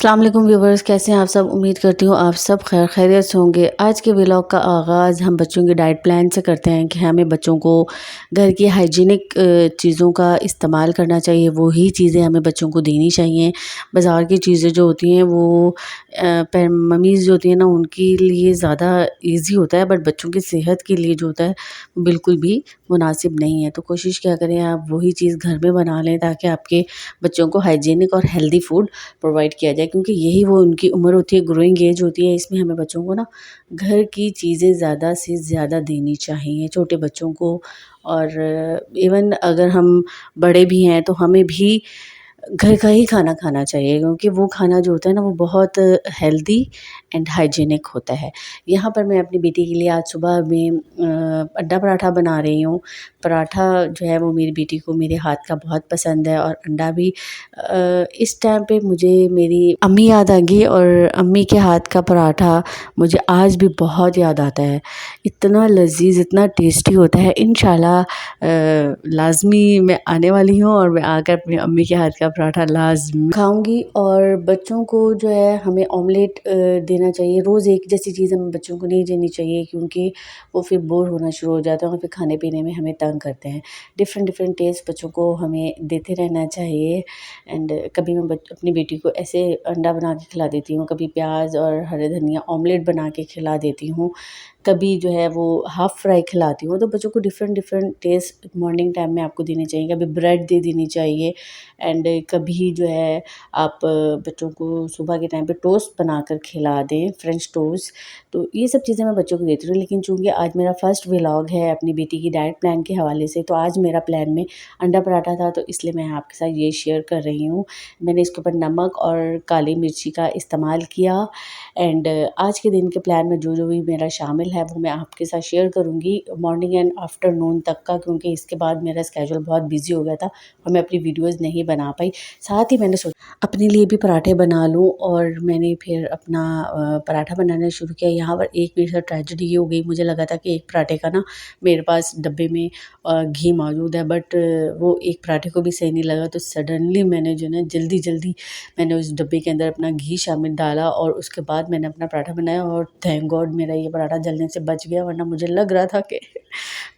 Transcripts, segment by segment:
अस्सलाम वालेकुम व्यूवर्स, कैसे हैं आप सब। उम्मीद करती हूँ आप सब खैर खैरियत से होंगे। आज के व्लॉग का आगाज़ हम बच्चों की डाइट प्लान से करते हैं कि हमें बच्चों को घर की हाइजीनिक चीज़ों का इस्तेमाल करना चाहिए। वही चीज़ें हमें बच्चों को देनी चाहिए। बाज़ार की चीज़ें जो होती हैं वो मम्मीज़ जो होती हैं ना, उनके लिए ज़्यादा ईज़ी होता है, बट बच्चों की सेहत के लिए जो होता है वो बिल्कुल भी मुनासिब नहीं है। तो कोशिश क्या करें, आप वही चीज़ घर में बना लें ताकि आपके बच्चों को हाइजीनिक और हेल्दी फूड प्रोवाइड किया जाए, क्योंकि यही वो उनकी उम्र होती है, ग्रोइंग एज होती है। इसमें हमें बच्चों को ना घर की चीज़ें ज़्यादा से ज़्यादा देनी चाहिए छोटे बच्चों को। और इवन अगर हम बड़े भी हैं तो हमें भी घर का ही खाना खाना चाहिए, क्योंकि वो खाना जो होता है ना वो बहुत हेल्दी एंड हाइजीनिक होता है। यहाँ पर मैं अपनी बेटी के लिए आज सुबह में अंडा पराठा बना रही हूँ। पराठा जो है वो मेरी बेटी को मेरे हाथ का बहुत पसंद है, और अंडा भी। इस टाइम पे मुझे मेरी अम्मी याद आ गई, और अम्मी के हाथ का पराठा मुझे आज भी बहुत याद आता है। इतना लज़ीज़, इतना टेस्टी होता है। इंशाल्लाह लाज़मी मैं आने वाली हूँ और मैं आकर अपनी अम्मी के हाथ का पराठा लाज़मी खाऊंगी। और बच्चों को जो है हमें ऑमलेट देना चाहिए। रोज़ एक जैसी चीज़ हमें बच्चों को नहीं देनी चाहिए, क्योंकि वो फिर बोर होना शुरू हो जाते हैं और फिर खाने पीने में हमें तंग करते हैं। डिफरेंट डिफरेंट टेस्ट बच्चों को हमें देते रहना चाहिए। एंड कभी मैं अपनी बेटी को ऐसे अंडा बना के खिला देती हूँ, कभी प्याज और हरे धनिया ऑमलेट बना के खिला देती हूँ, कभी जो है वो हाफ़ फ्राई खिलाती हूँ। तो बच्चों को different different test morning time में आपको देने चाहिए। कभी ब्रेड दे देनी चाहिए, एंड कभी जो है आप बच्चों को सुबह के टाइम पे टोस्ट बनाकर खिला दें, फ्रेंच टोस्ट। तो ये सब चीज़ें मैं बच्चों को देती हूँ। लेकिन चूँकि आज मेरा फर्स्ट व्लॉग है अपनी बेटी की डाइट प्लान के हवाले से, तो आज मेरा प्लान में अंडा पराठा था, तो इसलिए मैं आपके साथ ये शेयर कर रही हूँ। मैंने इसके ऊपर नमक और काली मिर्ची का इस्तेमाल किया। एंड आज के दिन के प्लान में जो जो भी मेरा शामिल है वो मैं आपके साथ शेयर करूँगी मॉर्निंग एंड आफ्टरनून तक का, क्योंकि इसके बाद मेरा स्केड्यूल बहुत बिजी हो गया था और मैं अपनी वीडियोस नहीं बना पाई। साथ ही मैंने सोचा अपने लिए भी पराठे बना लूँ, और मैंने फिर अपना पराठा बनाना शुरू किया। यहाँ पर एक मेरे साथ ट्रेजेडी ये हो गई, मुझे लगा था कि एक पराठे का ना मेरे पास डब्बे में घी मौजूद है, बट वो एक पराठे को भी सही नहीं लगा। तो सडनली मैंने जो है जल्दी जल्दी मैंने उस डब्बे के अंदर अपना घी शामिल डाला, और उसके बाद मैंने अपना पराठा बनाया। और थैंक गॉड मेरा ये पराठा जलने से बच गया, वरना मुझे लग रहा था कि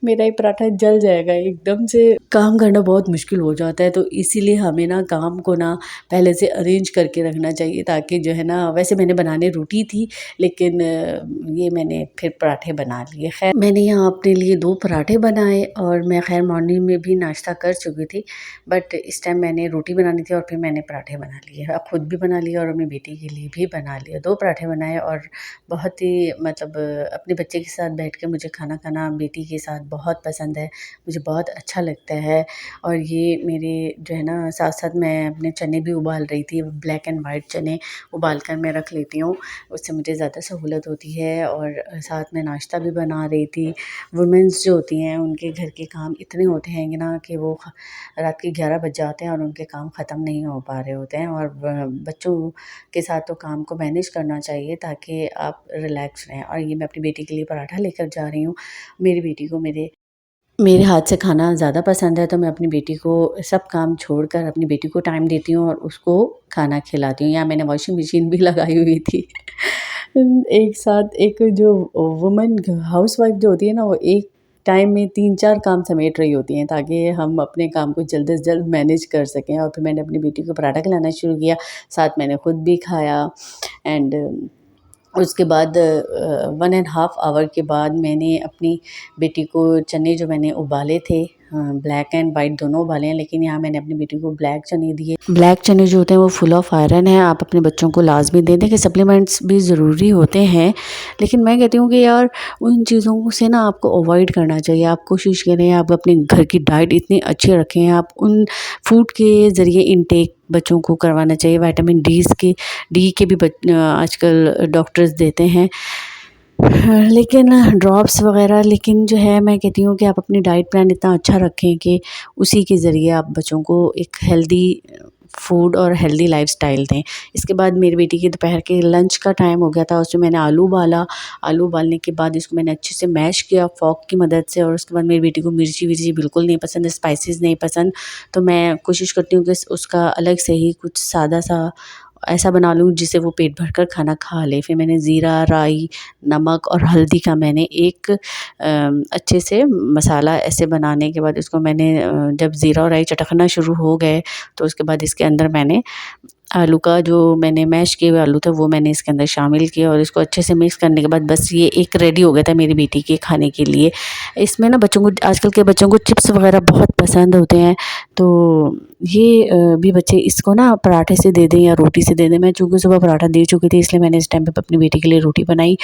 मेरा ये पराठा जल जाएगा। एकदम से काम करना बहुत मुश्किल हो जाता है, तो इसीलिए हमें ना काम को ना पहले से अरेंज करके रखना चाहिए, ताकि जो है ना, वैसे मैंने बनाने रोटी थी, लेकिन ये मैंने फिर पराठे बना लिए। खैर मैंने यहाँ अपने लिए 2 पराठे बनाए, और मैं खैर मॉर्निंग में भी नाश्ता कर चुकी थी, बट इस टाइम मैंने रोटी बनानी थी और फिर मैंने पराठे बना लिए। अब खुद भी बना लिए और अपनी बेटी के लिए भी बना लिया। 2 पराठे बनाए, और बहुत ही मतलब अपने बच्चे के साथ बैठ के मुझे खाना खाना बेटी के साथ बहुत पसंद है, मुझे बहुत अच्छा लगता है। और ये मेरे जो है ना, साथ साथ मैं अपने चने भी उबाल रही थी, ब्लैक एंड वाइट चने उबाल कर मैं रख लेती हूँ, उससे मुझे ज़्यादा सहूलत होती है। और साथ में नाश्ता भी बना रही थी। वुमेंस जो होती हैं उनके घर के काम इतने होते हैं कि ना, कि वो रात के 11 बज जाते हैं और उनके काम ख़त्म नहीं हो पा रहे होते हैं। और बच्चों के साथ तो काम को मैनेज करना चाहिए ताकि आप रिलैक्स रहें। और ये मैं अपनी बेटी के लिए पराठा लेकर जा रही हूँ। मेरी बेटी को मेरे मेरे हाथ से खाना ज़्यादा पसंद है, तो मैं अपनी बेटी को सब काम छोड़कर अपनी बेटी को टाइम देती हूँ और उसको खाना खिलाती हूँ। यहाँ मैंने वॉशिंग मशीन भी लगाई हुई थी। एक साथ एक जो वुमन हाउसवाइफ जो होती है ना, वो एक टाइम में 3-4 काम समेट रही होती हैं, ताकि हम अपने काम को जल्द से जल्द मैनेज कर सकें। और फिर मैंने अपनी बेटी को पराठा खिलाना शुरू किया, साथ मैंने खुद भी खाया। एंड उसके बाद 1 एंड हाफ़ आवर के बाद मैंने अपनी बेटी को चने जो मैंने उबाले थे, ब्लैक एंड वाइट दोनों उबाले हैं, लेकिन यहाँ मैंने अपनी बेटी को ब्लैक चने दिए। ब्लैक चने जो होते हैं वो फुल ऑफ आयरन है, आप अपने बच्चों को लाजमी दें। देखिए सप्लीमेंट्स भी ज़रूरी होते हैं, लेकिन मैं कहती हूँ कि यार उन चीज़ों से ना आपको अवॉइड करना चाहिए। आप कोशिश करें आप अपने घर की डाइट इतनी अच्छी रखें, आप उन फूड के ज़रिए इनटेक बच्चों को करवाना चाहिए। विटामिन डी के भी आजकल डॉक्टर्स देते हैं, लेकिन ड्रॉप्स वग़ैरह। लेकिन जो है मैं कहती हूँ कि आप अपनी डाइट प्लान इतना अच्छा रखें कि उसी के ज़रिए आप बच्चों को एक हेल्दी फूड और हेल्दी लाइफ़स्टाइल दें। इसके बाद मेरी बेटी के दोपहर के लंच का टाइम हो गया था, उसमें मैंने आलू उबाला। आलू उबालने के बाद इसको मैंने अच्छे से मैश किया फ़ोर्क की मदद से, और उसके बाद मेरी बेटी को मिर्ची-विर्ची बिल्कुल नहीं पसंद, स्पाइसेस नहीं पसंद, तो मैं कोशिश करती हूँ कि उसका अलग से ही कुछ सादा सा ऐसा बना लूँ जिससे वो पेट भर कर खाना खा ले। फिर मैंने ज़ीरा, राई, नमक और हल्दी का मैंने एक अच्छे से मसाला ऐसे बनाने के बाद इसको मैंने जब ज़ीरा और राई चटकना शुरू हो गए तो उसके बाद इसके अंदर मैंने आलू का जो मैंने मैश किए हुए आलू था वो मैंने इसके अंदर शामिल किया और इसको अच्छे से मिक्स करने के बाद बस ये एक रेडी हो गया था मेरी बेटी के खाने के लिए। इसमें ना बच्चों को, आजकल के बच्चों को चिप्स वगैरह बहुत पसंद होते हैं, तो ये भी बच्चे इसको ना पराठे से दे दें या रोटी से दे दें। मैं चूँकि सुबह पराठा दे चुकी थी इसलिए मैंने इस टाइम पे अपनी बेटी के लिए रोटी बनाई,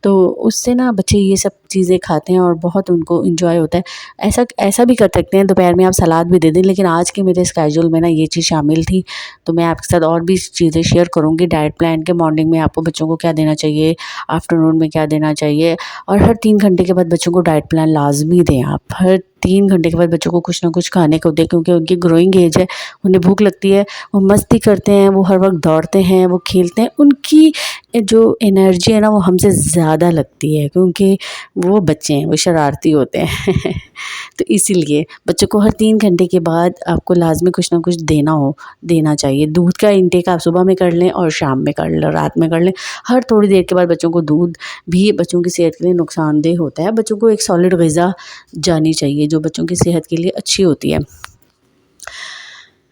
तो उससे ना बच्चे ये सब चीज़ें खाते हैं और बहुत उनको एंजॉय होता है। ऐसा ऐसा भी कर सकते हैं, दोपहर में आप सलाद भी दे दें, लेकिन आज के मेरे स्केड्यूल में ना ये चीज़ शामिल थी, तो मैं आपके साथ और भी चीज़ें शेयर करूँगी डाइट प्लान के। मॉर्निंग में आपको बच्चों को क्या देना चाहिए, आफ्टरनून में क्या देना चाहिए, और हर 3 घंटे के बाद बच्चों को डाइट प्लान लाज़मी दें आप। हर 3 घंटे के बाद बच्चों को कुछ ना कुछ खाने को दें, क्योंकि उनकी ग्रोइंग एज है, उन्हें भूख लगती है, वो मस्ती करते हैं, वो हर वक्त दौड़ते हैं, वो खेलते हैं, उनकी जो एनर्जी है ना वो हमसे ज़्यादा लगती है, क्योंकि वो बच्चे हैं, वो शरारती होते हैं तो इसीलिए बच्चों को हर 3 घंटे के बाद आपको लाज़मी कुछ ना कुछ देना चाहिए। दूध का इंटेक आप सुबह में कर लें और शाम में कर लें, रात में कर लें। हर थोड़ी देर के बाद बच्चों को दूध भी बच्चों की सेहत के लिए नुकसानदेह होता है। बच्चों को एक सॉलिड ग़िज़ा जानी चाहिए जो बच्चों की सेहत के लिए अच्छी होती है।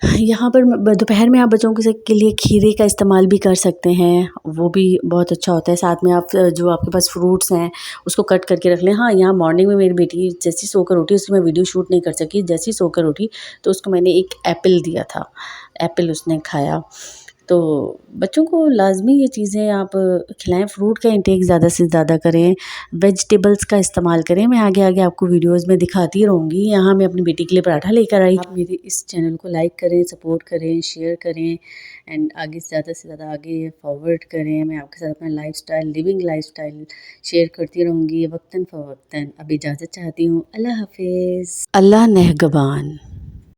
यहाँ पर दोपहर में आप बच्चों के लिए खीरे का इस्तेमाल भी कर सकते हैं, वो भी बहुत अच्छा होता है। साथ में आप जो आपके पास फ्रूट्स हैं उसको कट करके रख लें। हाँ, यहाँ मॉर्निंग में मेरी बेटी जैसी सोकर उठी, उसकी मैं वीडियो शूट नहीं कर सकी। जैसी सोकर उठी तो उसको मैंने एक एप्पल दिया था, एप्पल उसने खाया। तो बच्चों को लाज़मी ये चीज़ें आप खिलाएँ। फ्रूट का इंटेक ज़्यादा से ज़्यादा करें, वेजिटेबल्स का इस्तेमाल करें। मैं आगे आपको वीडियोज़ में दिखाती रहूँगी। यहाँ मैं अपनी बेटी के लिए पराठा लेकर आई। आप मेरे इस चैनल को लाइक करें, सपोर्ट करें, शेयर करें एंड आगे से ज़्यादा आगे फॉरवर्ड करें। मैं आपके साथ अपना लिविंग लाइफ़स्टाइल शेयर करती रहूँगी वक़्तन फ़वक़्तन। अब इजाज़त चाहती हूँ। अल्लाह हाफ़िज़। अल्लाह नेहगबान।